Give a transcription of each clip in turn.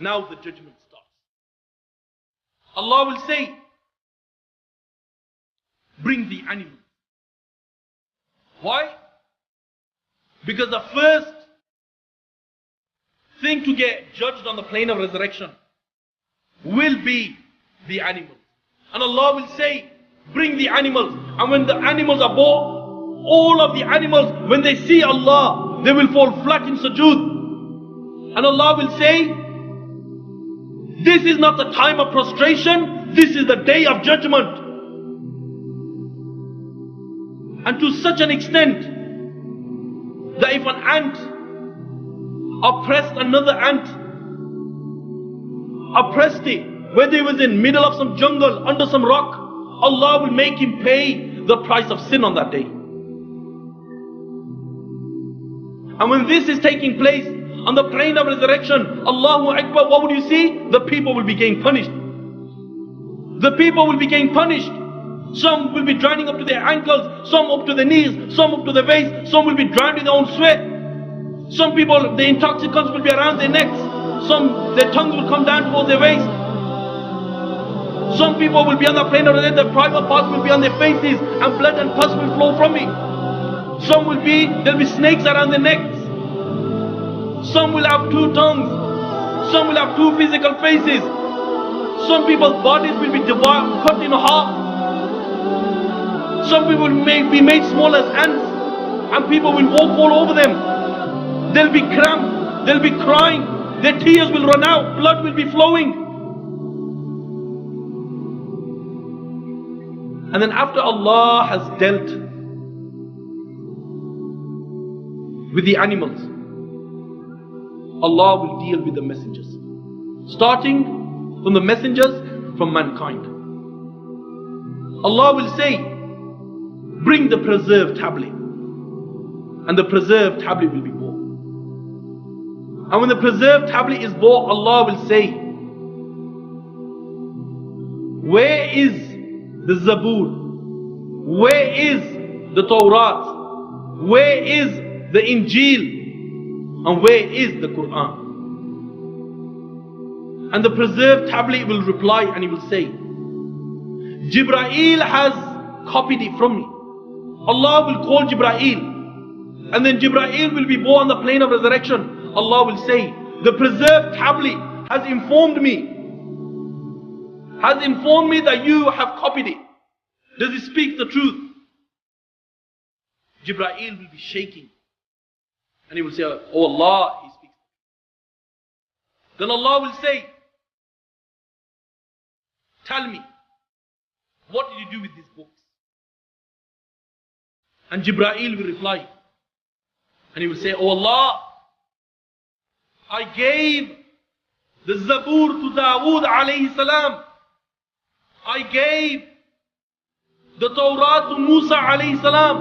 Now the judgment starts. Allah will say, bring the animals. Why? Because the first thing to get judged on the plane of resurrection will be the animals. And Allah will say, bring the animals. And when the animals are brought, all of the animals, when they see Allah, they will fall flat in sujood. And Allah will say, this is not the time of prostration, this is the day of judgment. And to such an extent that if an ant oppressed another ant, oppressed it, whether he was in middle of some jungle, under some rock, Allah will make him pay the price of sin on that day. And when this is taking place on the plane of resurrection, Allahu Akbar, what would you see? The people will be getting punished. The people will be getting punished. Some will be drowning up to their ankles, some up to the knees, some up to the waist, some will be drowned in their own sweat. Some people, the intoxicants will be around their necks, some, their tongues will come down towards their waist. Some people will be on the plane of resurrection, their private parts will be on their faces, and blood and pus will flow from it. Some will be, there'll be snakes around their necks. Some will have two tongues. Some will have two physical faces. Some people's bodies will be cut in half. Some people may be made small as ants, and people will walk all over them. They'll be cramped, they'll be crying, their tears will run out, blood will be flowing. And then after Allah has dealt with the animals, Allah will deal with the messengers. Starting from the messengers from mankind. Allah will say, bring the preserved tablet. And the preserved tablet will be brought. And when the preserved tablet is brought, Allah will say, where is the Zabur? Where is the Tawrat? Where is the Injil? And where is the Quran? And the preserved tablet will reply and he will say, Jibreel has copied it from me. Allah will call Jibreel, and then Jibreel will be born on the plane of resurrection. Allah will say, the preserved tablet has informed me that you have copied it. Does it speak the truth? Jibreel will be shaking, and he will say, oh Allah, he speaks. Then Allah will say, tell me, what did you do with these books? And Jibreel will reply, and he will say, oh Allah, I gave the Zabur to Dawood alayhi salam. I gave the Tawrat to Musa alayhi salam.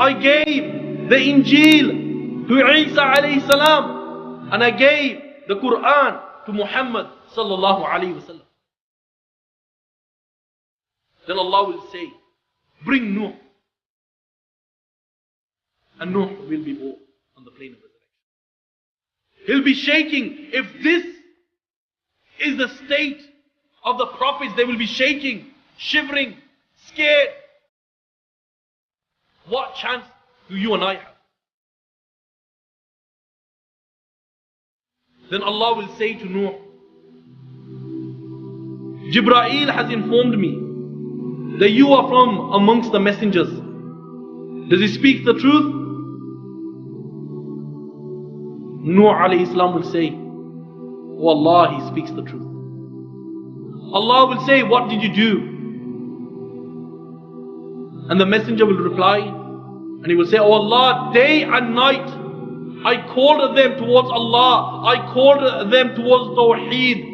I gave the Injil to Isa alayhi salam. And I gave the Quran to Muhammad sallallahu alayhi wa sallam. Then Allah will say, bring Nuh. And Nuh will be born on the plane of resurrection. He'll be shaking. If this is the state of the prophets, they will be shaking, shivering, scared. What chance do you and I have? Then Allah will say to Nuh, Jibreel has informed me that you are from amongst the messengers. Does he speak the truth? Nuh alayhi salam will say, oh Allah, he speaks the truth. Allah will say, what did you do? And the messenger will reply, and he will say, oh Allah, day and night I called them towards Allah, I called them towards Tawheed.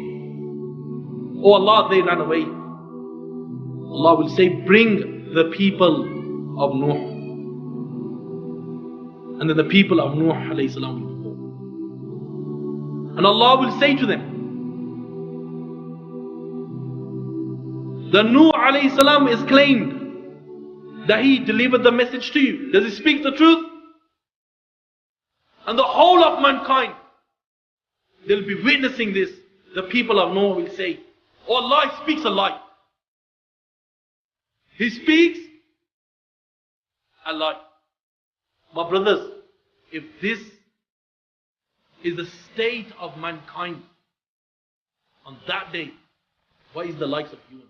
Oh Allah, they ran away. Allah will say, bring the people of Nuh. And then the people of Nuh alayhi salam will go. And Allah will say to them, the Nuh alayhi salam is claimed that he delivered the message to you. Does he speak the truth? And the whole of mankind they'll be witnessing this. The people of Noah will say, oh Allah, He speaks a lie. He speaks a lie. My brothers, if this is the state of mankind on that day, what is the likes of you and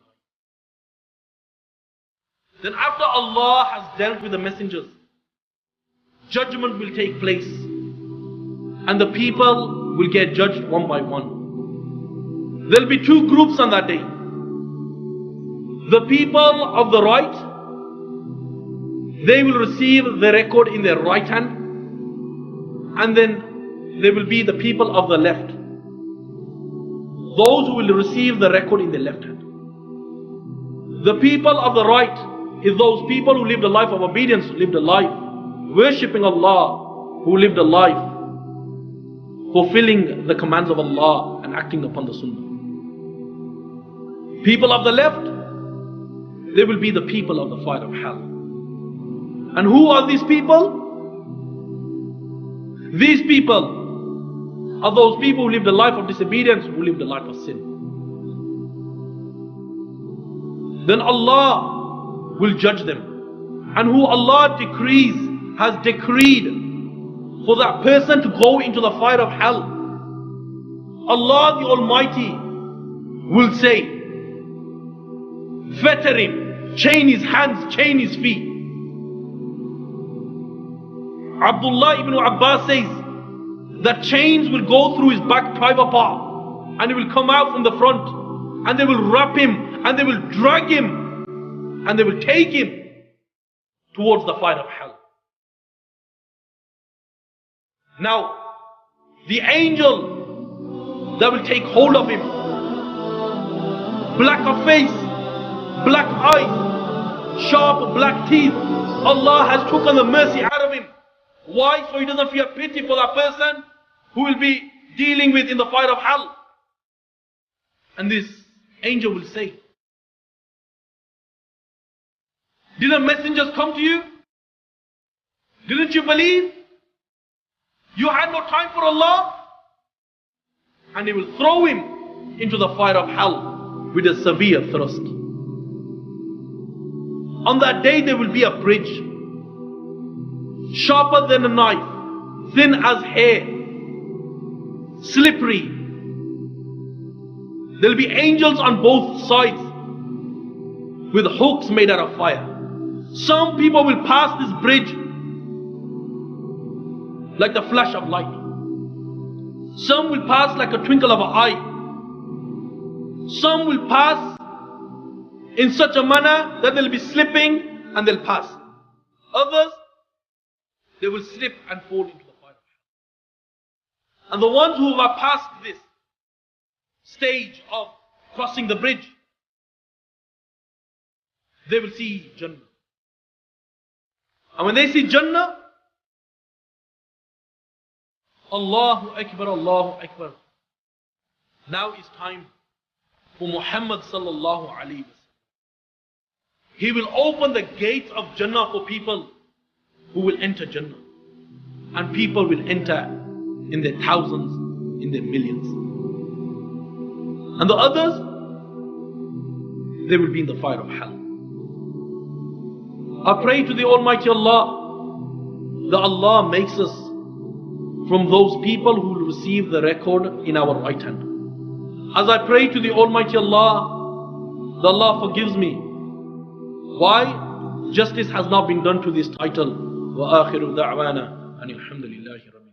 I? Then after Allah has dealt with the messengers, judgment will take place, and the people will get judged one by one. There will be two groups on that day. The people of the right, they will receive the record in their right hand, and then there will be the people of the left, those who will receive the record in their left hand. The people of the right is those people who lived a life of obedience, who lived a life worshipping Allah, who lived a life fulfilling the commands of Allah and acting upon the Sunnah. People of the left, they will be the people of the fire of hell. And who are these people? These people are those people who lived a life of disobedience, who lived a life of sin. Then Allah will judge them. And who Allah decrees, has decreed for that person to go into the fire of hell, Allah the Almighty will say, fetter him, chain his hands, chain his feet. Abdullah ibn Abbas says that chains will go through his back private part, and he will come out from the front, and they will wrap him, and they will drag him, and they will take him towards the fire of hell. Now, the angel that will take hold of him, black of face, black eyes, sharp black teeth, Allah has taken the mercy out of him. Why? So he doesn't feel pity for that person who will be dealing with in the fire of hell. And this angel will say, didn't messengers come to you? Didn't you believe? You had no time for Allah? And he will throw him into the fire of hell with a severe thrust. On that day there will be a bridge, sharper than a knife, thin as hair, slippery. There will be angels on both sides with hooks made out of fire. Some people will pass this bridge like the flash of light. Some will pass like a twinkle of an eye. Some will pass in such a manner that they'll be slipping and they'll pass. Others, they will slip and fall into the fire. And the ones who have passed this stage of crossing the bridge, they will see Jannah. And when they see Jannah, Allahu Akbar, Allahu Akbar. Now is time for Muhammad sallallahu alaihi wasallam. He will open the gates of Jannah for people who will enter Jannah. And people will enter in their thousands, in their millions. And the others, they will be in the fire of hell. I pray to the Almighty Allah that Allah makes us from those people who will receive the record in our right hand. As I pray to the Almighty Allah that Allah forgives me. Why? Justice has not been done to this title. وآخر دعوانا أن الحمد لله رب